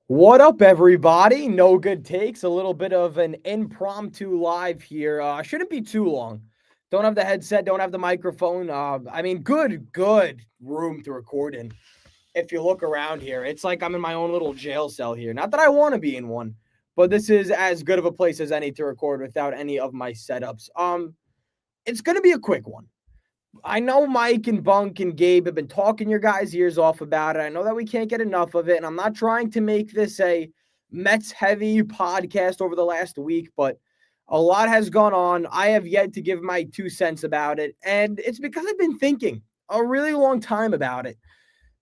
What up, everybody? No good takes. A little bit of an impromptu live here. Shouldn't be too long. Don't have the headset. Don't have the microphone. Good room to record in. If you look around here, it's like I'm in my own little jail cell here. Not that I want to be in one, but this is as good of a place as any to record without any of my setups. It's gonna be a quick one. I know Mike and Bunk and Gabe have been talking your guys' ears off about it. I know that we can't get enough of it, and I'm not trying to make this a Mets heavy podcast over the last week, but a lot has gone on. I have yet to give my 2 cents about it, and it's because I've been thinking a really long time about it.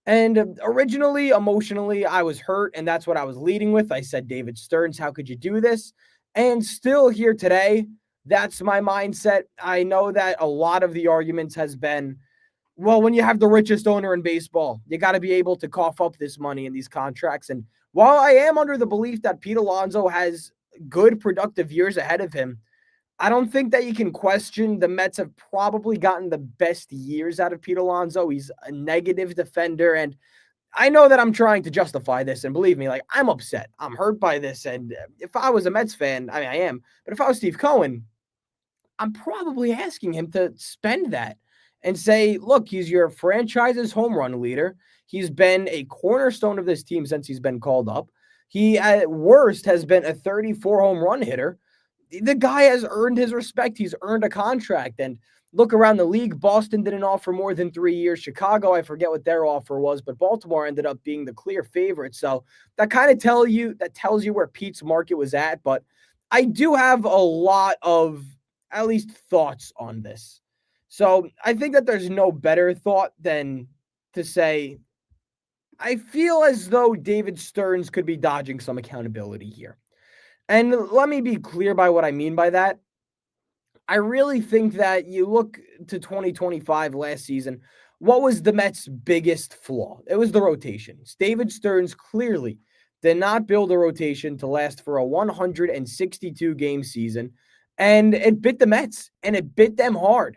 And originally, emotionally, I was hurt, and that's what I was leading with. I said, David Stearns, how could you do this? And still here today, that's my mindset. I know that a lot of the arguments has been, well, when you have the richest owner in baseball, you got to be able to cough up this money in these contracts. And while I am under the belief that Pete Alonso has good, productive years ahead of him, I don't think that you can question the Mets have probably gotten the best years out of Pete Alonso. He's a negative defender, and I know that I'm trying to justify this, and believe me, like, I'm upset. I'm hurt by this, and if I was a Mets fan, I mean, I am, but if I was Steve Cohen, I'm probably asking him to spend that and say, look, he's your franchise's home run leader. He's been a cornerstone of this team since he's been called up. He, at worst, has been a 34 home run hitter. The guy has earned his respect. He's earned a contract. And look around the league. Boston didn't offer more than 3 years. Chicago, I forget what their offer was, but Baltimore ended up being the clear favorite. So that kind of tells you where Pete's market was at. But I do have a lot of at least thoughts on this. So I think that there's no better thought than to say, I feel as though David Stearns could be dodging some accountability here. And let me be clear by what I mean by that. I really think that you look to 2025 last season, what was the Mets' biggest flaw? It was the rotations. David Stearns clearly did not build a rotation to last for a 162 game season, and it bit the Mets, and it bit them hard.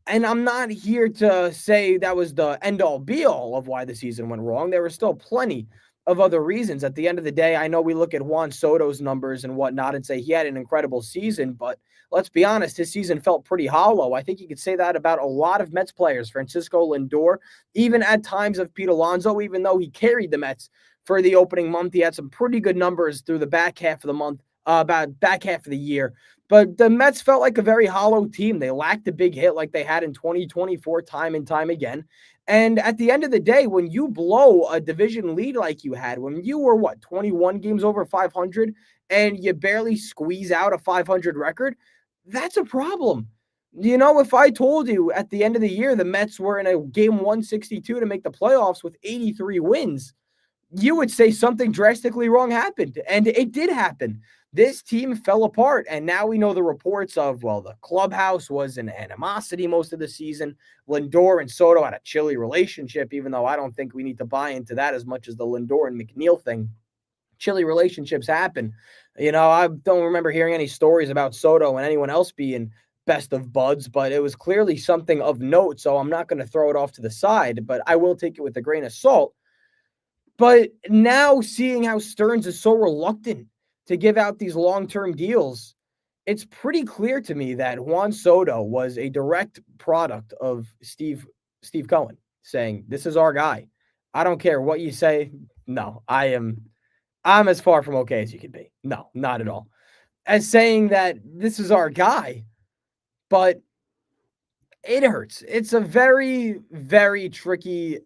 And I'm not here to say that was the end all be all of why the season went wrong. There were still plenty of other reasons. At the end of the day, I know we look at Juan Soto's numbers and whatnot and say he had an incredible season, but let's be honest, his season felt pretty hollow. I think you could say that about a lot of Mets players. Francisco Lindor, even at times of Pete Alonso, even though he carried the Mets for the opening month, he had some pretty good numbers through the back half of the month, about back half of the year. But the Mets felt like a very hollow team. They lacked a big hit like they had in 2024 time and time again. And at the end of the day, when you blow a division lead like you had, when you were, 21 games over 500 and you barely squeeze out a 500 record, that's a problem. You know, if I told you at the end of the year the Mets were in a game 162 to make the playoffs with 83 wins, you would say something drastically wrong happened. And it did happen. This team fell apart. And now we know the reports of, well, the clubhouse was in animosity most of the season. Lindor and Soto had a chilly relationship, even though I don't think we need to buy into that as much as the Lindor and McNeil thing. Chilly relationships happen. You know, I don't remember hearing any stories about Soto and anyone else being best of buds, but it was clearly something of note. So I'm not going to throw it off to the side, but I will take it with a grain of salt. But now seeing how Stearns is so reluctant to give out these long-term deals, it's pretty clear to me that Juan Soto was a direct product of Steve Cohen saying, this is our guy. I don't care what you say. No, I'm as far from okay as you can be. No, not at all. As saying that this is our guy, but it hurts. It's a very, very tricky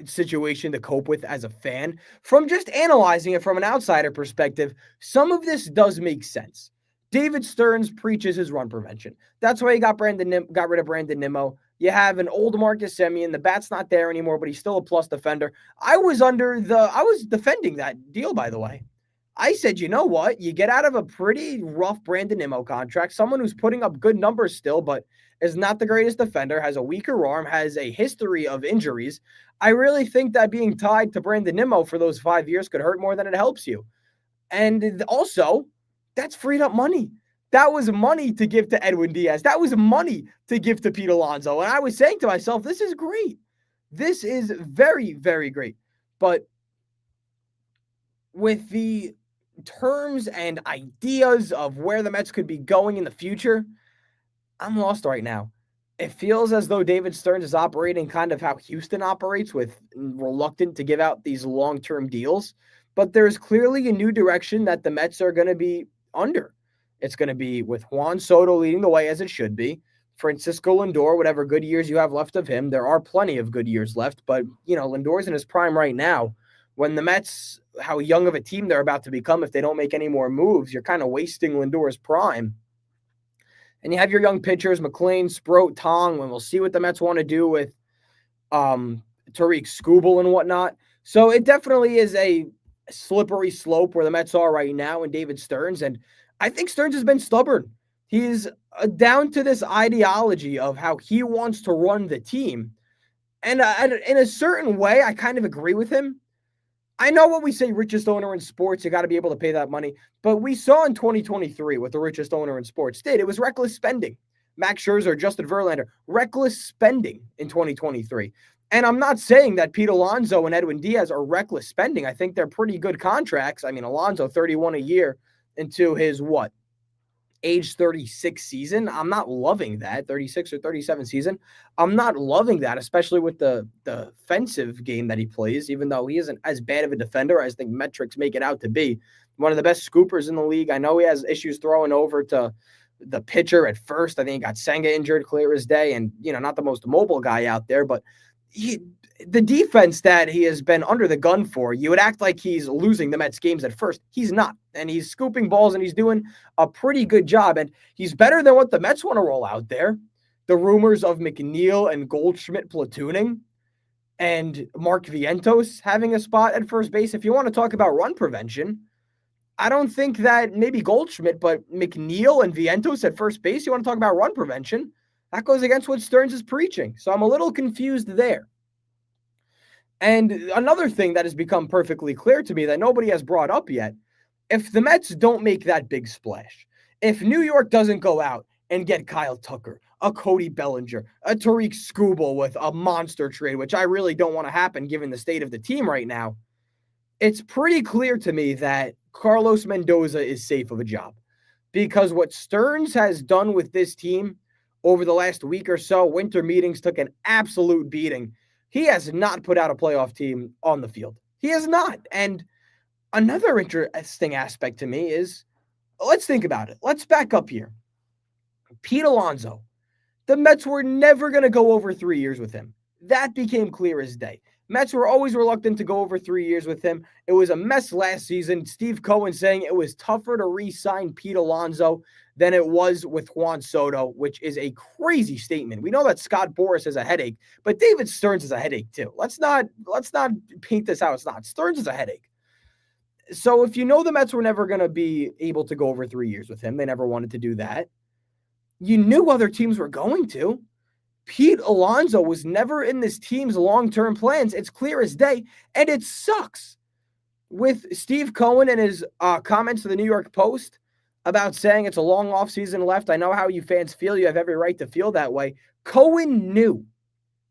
situation to cope with as a fan. From just analyzing it from an outsider perspective, some of this does make sense. David Stearns preaches his run prevention. That's why he got rid of Brandon Nimmo. You have an old Marcus Semien. The bat's not there anymore, but he's still a plus defender. I was defending that deal, by the way. I said, you know what? You get out of a pretty rough Brandon Nimmo contract, someone who's putting up good numbers still, but is not the greatest defender, has a weaker arm, has a history of injuries. I really think that being tied to Brandon Nimmo for those 5 years could hurt more than it helps you. And also, that's freed up money. That was money to give to Edwin Diaz. That was money to give to Pete Alonso. And I was saying to myself, this is great. This is very, very great. But with the terms and ideas of where the Mets could be going in the future, I'm lost right now. It feels as though David Stearns is operating kind of how Houston operates, with reluctant to give out these long-term deals. But there's clearly a new direction that the Mets are going to be under. It's going to be with Juan Soto leading the way, as it should be. Francisco Lindor, whatever good years you have left of him, there are plenty of good years left. But, Lindor's in his prime right now. When the Mets, how young of a team they're about to become, if they don't make any more moves, you're kind of wasting Lindor's prime. And you have your young pitchers, McLean, Sproat, Tong, and we'll see what the Mets want to do with Tariq Skubal and whatnot. So it definitely is a slippery slope where the Mets are right now, and David Stearns. And I think Stearns has been stubborn. He's down to this ideology of how he wants to run the team. And in a certain way, I kind of agree with him. I know what we say, richest owner in sports, you got to be able to pay that money. But we saw in 2023 what the richest owner in sports did. It was reckless spending. Max Scherzer, Justin Verlander, reckless spending in 2023. And I'm not saying that Pete Alonso and Edwin Diaz are reckless spending. I think they're pretty good contracts. I mean, Alonso, 31 a year into his age 36 season. I'm not loving that. 36 or 37 season. I'm not loving that, especially with the defensive game that he plays, even though he isn't as bad of a defender as I think metrics make it out to be. One of the best scoopers in the league. I know he has issues throwing over to the pitcher at first. I think he got Senga injured clear as day, and not the most mobile guy out there, but the defense that he has been under the gun for, you would act like he's losing the Mets games at first. He's not. And he's scooping balls, and he's doing a pretty good job. And he's better than what the Mets want to roll out there. The rumors of McNeil and Goldschmidt platooning and Mark Vientos having a spot at first base. If you want to talk about run prevention, I don't think that maybe Goldschmidt, but McNeil and Vientos at first base, you want to talk about run prevention, that goes against what Stearns is preaching. So I'm a little confused there. And another thing that has become perfectly clear to me that nobody has brought up yet, if the Mets don't make that big splash, if New York doesn't go out and get Kyle Tucker, a Cody Bellinger, a Tariq Skubal with a monster trade, which I really don't want to happen given the state of the team right now, it's pretty clear to me that Carlos Mendoza is safe of a job. Because what Stearns has done with this team over the last week or so, winter meetings took an absolute beating. He has not put out a playoff team on the field. He has not. And another interesting aspect to me is, let's think about it. Let's back up here. Pete Alonso, the Mets were never going to go over 3 years with him. That became clear as day. Mets were always reluctant to go over 3 years with him. It was a mess last season. Steve Cohen saying it was tougher to re-sign Pete Alonso than it was with Juan Soto, which is a crazy statement. We know that Scott Boras is a headache, but David Stearns is a headache too. Let's not paint this how it's not. Stearns is a headache. So if you know the Mets were never going to be able to go over 3 years with him, they never wanted to do that. You knew other teams were going to. Pete Alonso was never in this team's long-term plans. It's clear as day, and it sucks. With Steve Cohen and his comments to the New York Post about saying it's a long offseason left, I know how you fans feel. You have every right to feel that way. Cohen knew.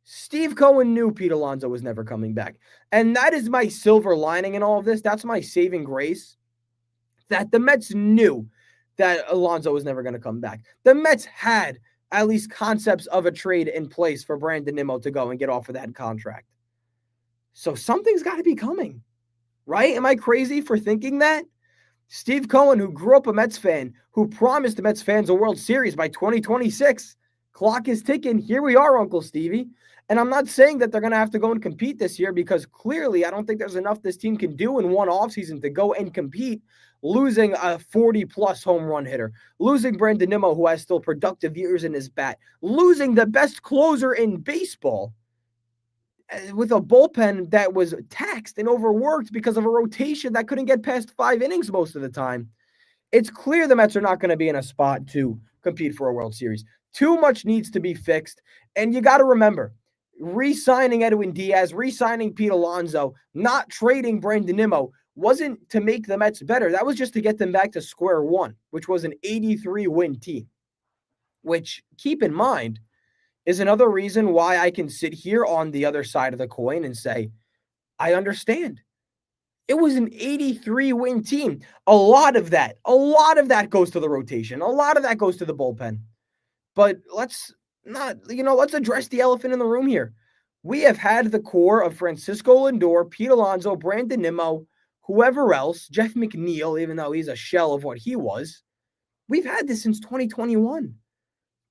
Steve Cohen knew Pete Alonso was never coming back. And that is my silver lining in all of this. That's my saving grace, that the Mets knew that Alonso was never going to come back. The Mets had at least concepts of a trade in place for Brandon Nimmo to go and get off of that contract. So something's got to be coming, right? Am I crazy for thinking that? Steve Cohen, who grew up a Mets fan, who promised the Mets fans a World Series by 2026. Clock is ticking. Here we are, Uncle Stevie. And I'm not saying that they're going to have to go and compete this year, because clearly I don't think there's enough this team can do in one offseason to go and compete, losing a 40-plus home run hitter, losing Brandon Nimmo, who has still productive years in his bat, losing the best closer in baseball with a bullpen that was taxed and overworked because of a rotation that couldn't get past 5 innings most of the time. It's clear the Mets are not going to be in a spot to compete for a World Series. Too much needs to be fixed. And you got to remember, re-signing Edwin Diaz, re-signing Pete Alonso, not trading Brandon Nimmo wasn't to make the Mets better. That was just to get them back to square one, which was an 83-win team. Which, keep in mind, is another reason why I can sit here on the other side of the coin and say, I understand. It was an 83-win team. A lot of that goes to the rotation. A lot of that goes to the bullpen. But let's address the elephant in the room here. We have had the core of Francisco Lindor, Pete Alonso, Brandon Nimmo, whoever else, Jeff McNeil, even though he's a shell of what he was. We've had this since 2021.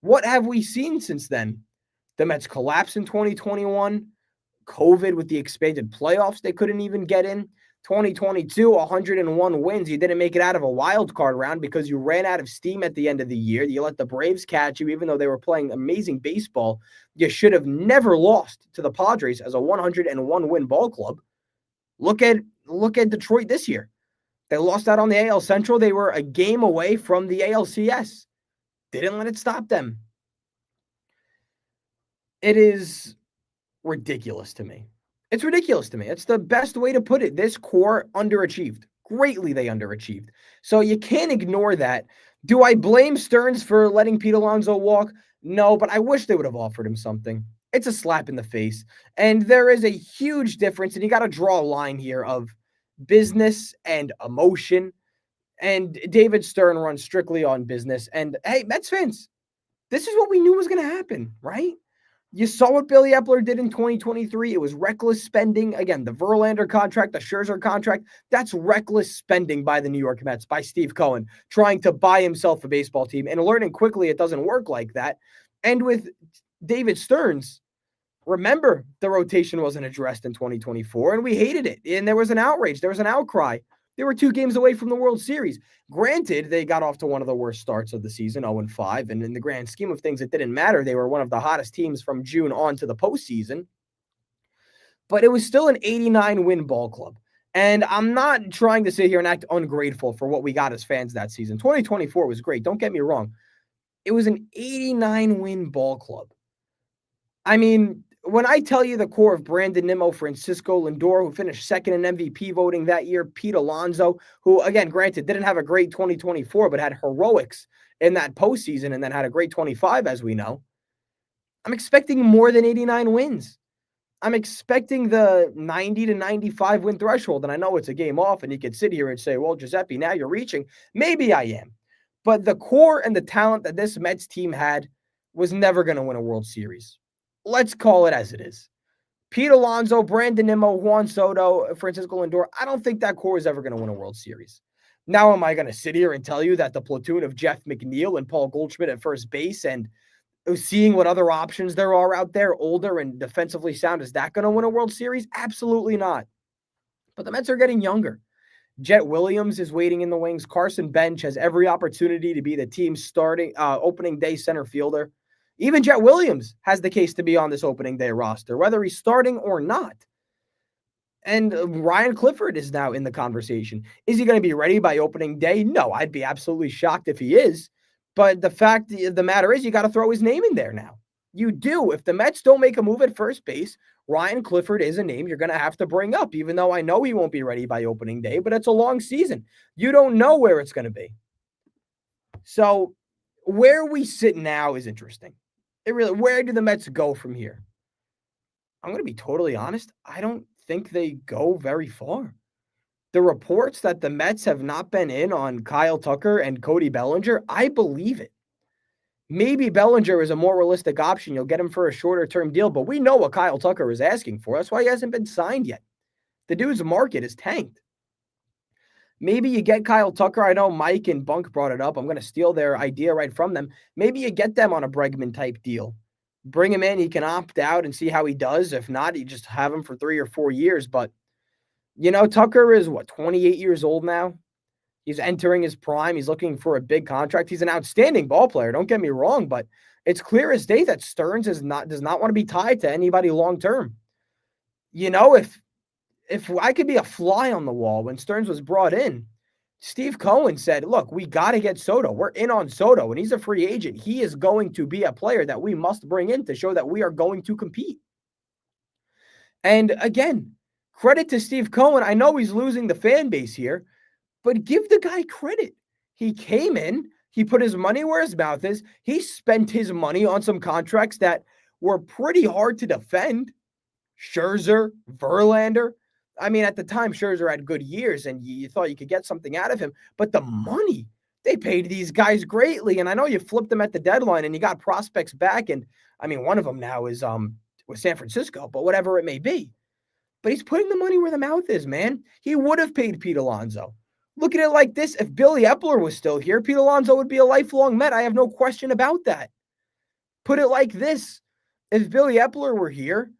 What have we seen since then? The Mets collapsed in 2021. COVID with the expanded playoffs, they couldn't even get in. 2022, 101 wins. You didn't make it out of a wild card round because you ran out of steam at the end of the year. You let the Braves catch you, even though they were playing amazing baseball. You should have never lost to the Padres as a 101 win ball club. Look at Detroit this year. They lost out on the AL Central. They were a game away from the ALCS. Didn't let it stop them. It is ridiculous to me. It's ridiculous to me. It's the best way to put it. This core underachieved. Greatly, they underachieved. So you can't ignore that. Do I blame Stearns for letting Pete Alonso walk? No, but I wish they would have offered him something. It's a slap in the face. And there is a huge difference, and you got to draw a line here of business and emotion. And David Stern runs strictly on business. And hey, Mets fans, this is what we knew was going to happen, right? You saw what Billy Epler did in 2023. It was reckless spending. Again, the Verlander contract, the Scherzer contract, that's reckless spending by the New York Mets, by Steve Cohen, trying to buy himself a baseball team and learning quickly it doesn't work like that. And with David Stearns, remember the rotation wasn't addressed in 2024, and we hated it. And there was an outrage. There was an outcry. They were 2 games away from the World Series. Granted, they got off to one of the worst starts of the season, 0-5, and in the grand scheme of things, it didn't matter. They were one of the hottest teams from June on to the postseason. But it was still an 89-win ball club. And I'm not trying to sit here and act ungrateful for what we got as fans that season. 2024 was great. Don't get me wrong. It was an 89-win ball club. I mean, when I tell you the core of Brandon Nimmo, Francisco Lindor, who finished second in MVP voting that year, Pete Alonso, who, again, granted, didn't have a great 2024, but had heroics in that postseason and then had a great 25, as we know, I'm expecting more than 89 wins. I'm expecting the 90 to 95 win threshold, and I know it's a game off, and you could sit here and say, well, Giuseppe, now you're reaching. Maybe I am. But the core and the talent that this Mets team had was never going to win a World Series. Let's call it as it is. Pete Alonso, Brandon Nimmo, Juan Soto, Francisco Lindor, I don't think that core is ever going to win a World Series. Now, am I going to sit here and tell you that the platoon of Jeff McNeil and Paul Goldschmidt at first base and seeing what other options there are out there, older and defensively sound, is that going to win a World Series? Absolutely not. But the Mets are getting younger. Jet Williams is waiting in the wings. Carson Bench has every opportunity to be the team's starting opening day center fielder. Even Jet Williams has the case to be on this opening day roster, whether he's starting or not. And Ryan Clifford is now in the conversation. Is he going to be ready by opening day? No, I'd be absolutely shocked if he is. But the fact of the matter is, you got to throw his name in there now. You do. If the Mets don't make a move at first base, Ryan Clifford is a name you're going to have to bring up, even though I know he won't be ready by opening day, but it's a long season. You don't know where it's going to be. So where we sit now is interesting. Where do the Mets go from here? I'm going to be totally honest. I don't think they go very far. The reports that the Mets have not been in on Kyle Tucker and Cody Bellinger, I believe it. Maybe Bellinger is a more realistic option. You'll get him for a shorter-term deal, but we know what Kyle Tucker is asking for. That's why he hasn't been signed yet. The dude's market is tanked. Maybe you get Kyle Tucker. I know Mike and Bunk brought it up. I'm going to steal their idea right from them. Maybe you get them on a Bregman-type deal. Bring him in. He can opt out and see how he does. If not, you just have him for 3 or 4 years. But, Tucker is, 28 years old now? He's entering his prime. He's looking for a big contract. He's an outstanding ball player. Don't get me wrong, but it's clear as day that Stearns does not want to be tied to anybody long-term. If I could be a fly on the wall when Stearns was brought in, Steve Cohen said, look, we got to get Soto. We're in on Soto, and he's a free agent. He is going to be a player that we must bring in to show that we are going to compete. And again, credit to Steve Cohen. I know he's losing the fan base here, but give the guy credit. He came in, he put his money where his mouth is. He spent his money on some contracts that were pretty hard to defend. Scherzer, Verlander. I mean, at the time, Scherzer had good years, and you thought you could get something out of him. But the money, they paid these guys greatly. And I know you flipped them at the deadline, and you got prospects back. And I mean, one of them now is with San Francisco, but whatever it may be. But he's putting the money where the mouth is, man. He would have paid Pete Alonso. Look at it like this: if Billy Epler was still here, Pete Alonso would be a lifelong Met. I have no question about that. Put it like this: if Billy Epler were here,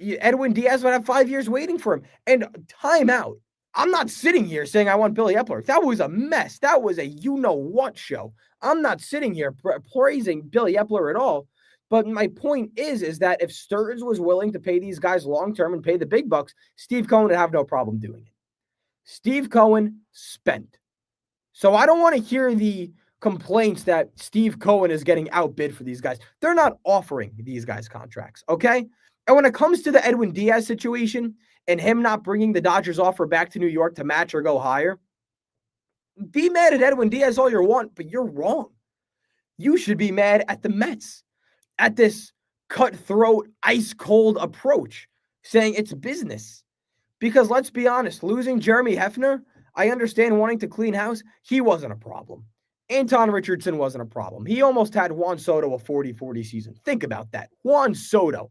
Edwin Diaz would have 5 years waiting for him. And timeout. I'm not sitting here saying I want Billy Epler. That was a mess. That was a you-know-what show. I'm not sitting here praising Billy Epler at all. But my point is that if Stearns was willing to pay these guys long-term and pay the big bucks, Steve Cohen would have no problem doing it. Steve Cohen spent. So I don't want to hear the complaints that Steve Cohen is getting outbid for these guys. They're not offering these guys contracts, okay? And when it comes to the Edwin Diaz situation and him not bringing the Dodgers offer back to New York to match or go higher, be mad at Edwin Diaz all you want, but you're wrong. You should be mad at the Mets, at this cutthroat, ice-cold approach, saying it's business. Because let's be honest, losing Jeremy Hefner, I understand wanting to clean house. He wasn't a problem. Anton Richardson wasn't a problem. He almost had Juan Soto a 40-40 season. Think about that. Juan Soto,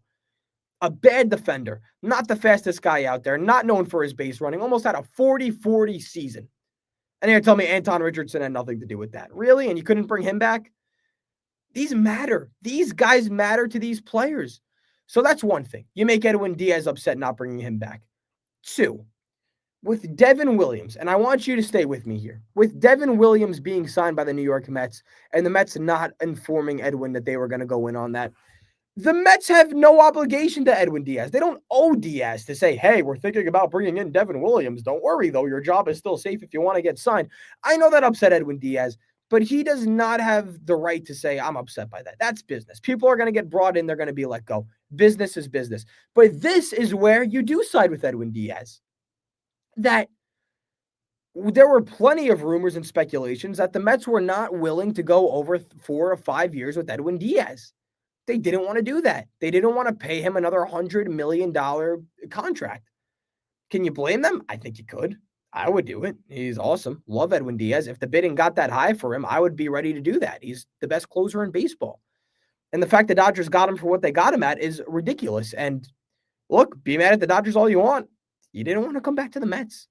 a bad defender, not the fastest guy out there, not known for his base running, almost had a 40-40 season. And you're telling me Anton Richardson had nothing to do with that. Really? And you couldn't bring him back? These matter. These guys matter to these players. So that's one thing. You make Edwin Diaz upset not bringing him back. Two, with Devin Williams, and I want you to stay with me here, with Devin Williams being signed by the New York Mets and the Mets not informing Edwin that they were going to go in on that, the Mets have no obligation to Edwin Diaz. They don't owe Diaz to say, hey, we're thinking about bringing in Devin Williams. Don't worry, though. Your job is still safe if you want to get signed. I know that upset Edwin Diaz, but he does not have the right to say, I'm upset by that. That's business. People are going to get brought in. They're going to be let go. Business is business. But this is where you do side with Edwin Diaz. That there were plenty of rumors and speculations that the Mets were not willing to go over 4 or 5 years with Edwin Diaz. They didn't want to do that. They didn't want to pay him another $100 million contract. Can you blame them? I think you could. I would do it. He's awesome. Love Edwin Diaz. If the bidding got that high for him, I would be ready to do that. He's the best closer in baseball. And the fact the Dodgers got him for what they got him at is ridiculous. And look, be mad at the Dodgers all you want. You didn't want to come back to the Mets.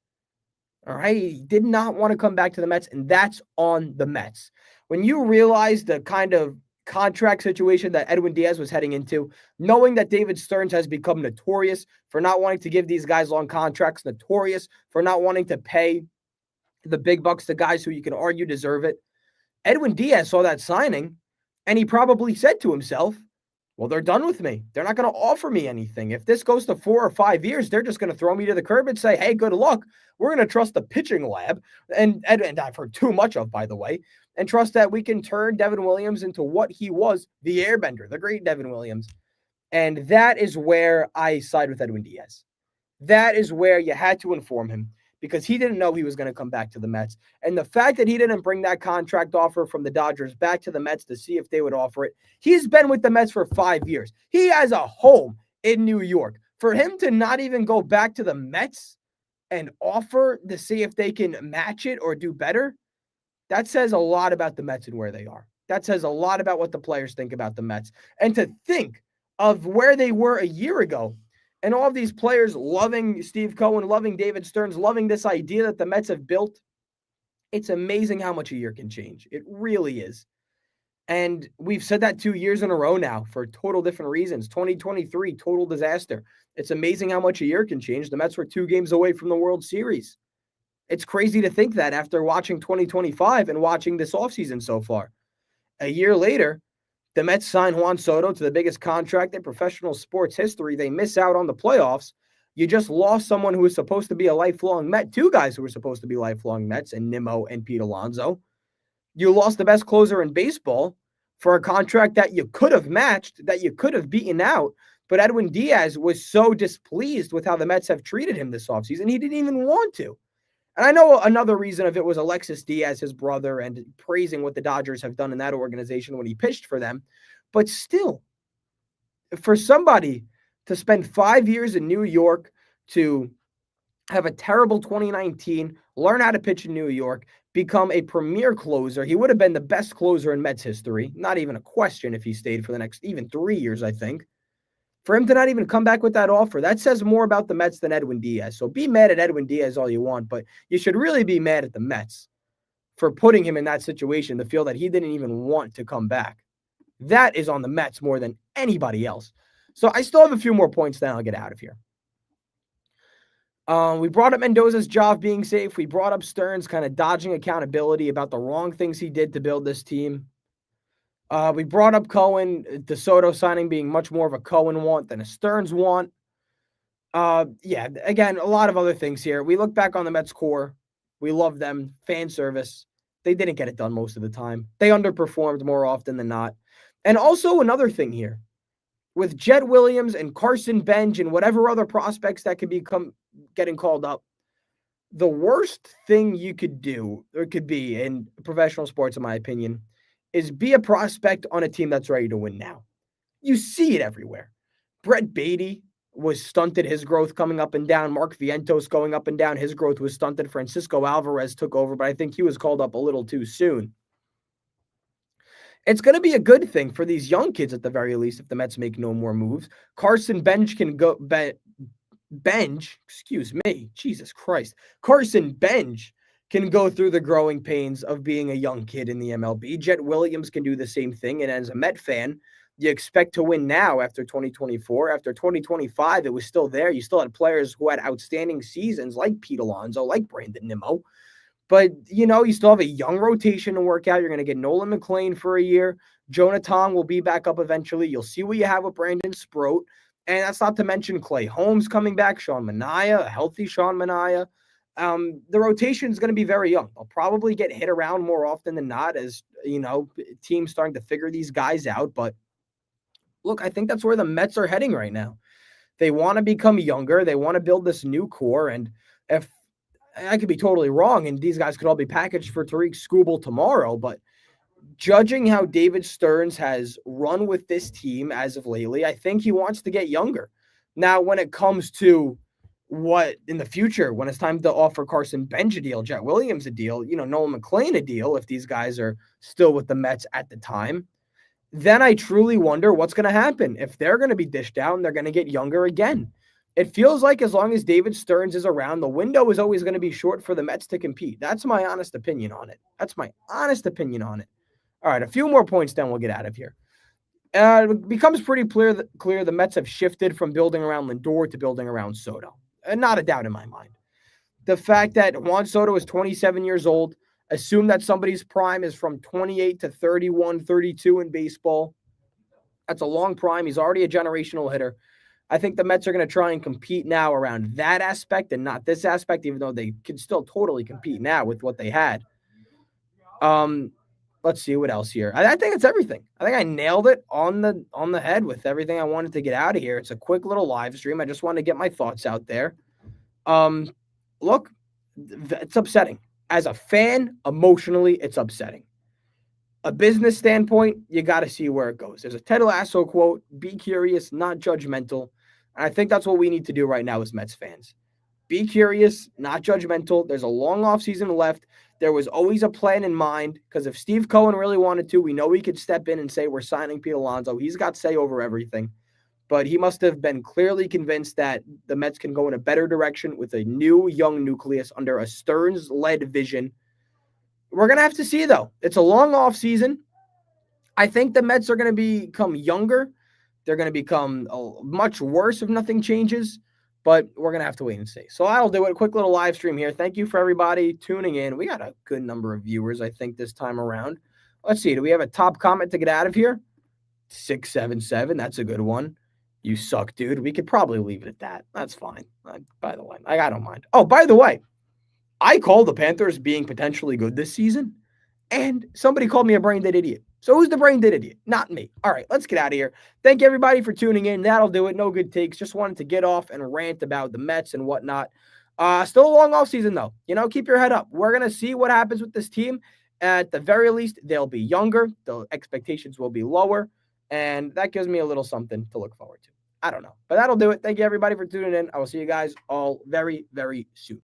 All right? You did not want to come back to the Mets, and that's on the Mets. When you realize the kind of contract situation that Edwin Diaz was heading into, knowing that David Stearns has become notorious for not wanting to give these guys long contracts, notorious for not wanting to pay the big bucks to guys who you can argue deserve it, Edwin Diaz saw that signing, and he probably said to himself, well, they're done with me. They're not going to offer me anything. If this goes to 4 or 5 years, they're just going to throw me to the curb and say, hey, good luck. We're going to trust the pitching lab, and I've heard too much of, by the way, and trust that we can turn Devin Williams into what he was, the airbender, the great Devin Williams. And that is where I side with Edwin Diaz. That is where you had to inform him because he didn't know he was going to come back to the Mets. And the fact that he didn't bring that contract offer from the Dodgers back to the Mets to see if they would offer it, he's been with the Mets for 5 years. He has a home in New York. For him to not even go back to the Mets and offer to see if they can match it or do better, that says a lot about the Mets and where they are. That says a lot about what the players think about the Mets. And to think of where they were a year ago, and all of these players loving Steve Cohen, loving David Stearns, loving this idea that the Mets have built, it's amazing how much a year can change. It really is. And we've said that 2 years in a row now for total different reasons. 2023, total disaster. It's amazing how much a year can change. The Mets were 2 games away from the World Series. It's crazy to think that after watching 2025 and watching this offseason so far. A year later, the Mets sign Juan Soto to the biggest contract in professional sports history. They miss out on the playoffs. You just lost someone who was supposed to be a lifelong Met, 2 guys who were supposed to be lifelong Mets, and Nimmo and Pete Alonso. You lost the best closer in baseball for a contract that you could have matched, that you could have beaten out. But Edwin Diaz was so displeased with how the Mets have treated him this offseason, he didn't even want to. And I know another reason of it was Alexis Diaz, his brother, and praising what the Dodgers have done in that organization when he pitched for them. But still, for somebody to spend 5 years in New York, to have a terrible 2019, learn how to pitch in New York, become a premier closer. He would have been the best closer in Mets history. Not even a question if he stayed for the next even 3 years, I think. For him to not even come back with that offer, that says more about the Mets than Edwin Diaz. So be mad at Edwin Diaz all you want, but you should really be mad at the Mets for putting him in that situation to feel that he didn't even want to come back. That is on the Mets more than anybody else. So I still have a few more points, then I'll get out of here. We brought up Mendoza's job being safe. We brought up Stearns kind of dodging accountability about the wrong things he did to build this team. We brought up Cohen, DeSoto signing being much more of a Cohen want than a Stearns want. Yeah, again, a lot of other things here. We look back on the Mets core. We love them. Fan service. They didn't get it done most of the time. They underperformed more often than not. And also another thing here. With Jed Williams and Carson Bench and whatever other prospects that could become getting called up, the worst thing you could do, or could be in professional sports, in my opinion, is be a prospect on a team that's ready to win now. You see it everywhere. Brett Beatty was stunted, his growth coming up and down. Mark Vientos going up and down, his growth was stunted. Francisco Alvarez took over, but I think he was called up a little too soon. It's going to be a good thing for these young kids at the very least if the Mets make no more moves. Carson Bench can go excuse me, Jesus Christ. Carson Bench can go through the growing pains of being a young kid in the MLB. Jet Williams can do the same thing. And as a Met fan, you expect to win now after 2024. After 2025, it was still there. You still had players who had outstanding seasons like Pete Alonso, like Brandon Nimmo. But, you know, you still have a young rotation to work out. You're going to get Nolan McLean for a year. Jonah Tong will be back up eventually. You'll see what you have with Brandon Sproat. And that's not to mention Clay Holmes coming back, Sean Manaea, a healthy Sean Manaea. The rotation is going to be very young. They'll probably get hit around more often than not as, you know, teams starting to figure these guys out. But look, I think that's where the Mets are heading right now. They want to become younger. They want to build this new core. And if I could be totally wrong, and these guys could all be packaged for Tariq Skubal tomorrow, but judging how David Stearns has run with this team as of lately, I think he wants to get younger. Now, when it comes to what in the future, when it's time to offer Carson Bench a deal, Jet Williams a deal, you know, Nolan McLean a deal, if these guys are still with the Mets at the time, then I truly wonder what's going to happen. If they're going to be dished out and they're going to get younger again. It feels like as long as David Stearns is around, the window is always going to be short for the Mets to compete. That's my honest opinion on it. All right, a few more points, then we'll get out of here. It becomes pretty clear the Mets have shifted from building around Lindor to building around Soto. And not a doubt in my mind. The fact that Juan Soto is 27 years old, assume that somebody's prime is from 28 to 31, 32 in baseball. That's a long prime. He's already a generational hitter. I think the Mets are going to try and compete now around that aspect and not this aspect, even though they can still totally compete now with what they had. Let's see what else here. I think it's everything. I think I nailed it on the head with everything I wanted to get out of here. It's a quick little live stream. I just wanted to get my thoughts out there. Look, it's upsetting. As a fan, emotionally, it's upsetting. A business standpoint, you got to see where it goes. There's a Ted Lasso quote, be curious, not judgmental. And I think that's what we need to do right now as Mets fans. Be curious, not judgmental. There's a long offseason left. There was always a plan in mind because if Steve Cohen really wanted to, we know he could step in and say we're signing Pete Alonso. He's got say over everything. But he must have been clearly convinced that the Mets can go in a better direction with a new young nucleus under a Stearns-led vision. We're going to have to see, though. It's a long offseason. I think the Mets are going to become younger. They're going to become much worse if nothing changes. But we're going to have to wait and see. So I'll do it. A quick little live stream here. Thank you for everybody tuning in. We got a good number of viewers, I think, this time around. Let's see. Do we have a top comment to get out of here? 677. That's a good one. You suck, dude. We could probably leave it at that. That's fine. By the way, I don't mind. Oh, by the way, I call the Panthers being potentially good this season, and somebody called me a brain-dead idiot. So who's the brain-dead idiot? Not me. All right, let's get out of here. Thank you, everybody, for tuning in. That'll do it. No good takes. Just wanted to get off and rant about the Mets and whatnot. Still a long offseason, though. You know, keep your head up. We're going to see what happens with this team. At the very least, they'll be younger. The expectations will be lower, and that gives me a little something to look forward to. I don't know. But that'll do it. Thank you, everybody, for tuning in. I will see you guys all very, very soon.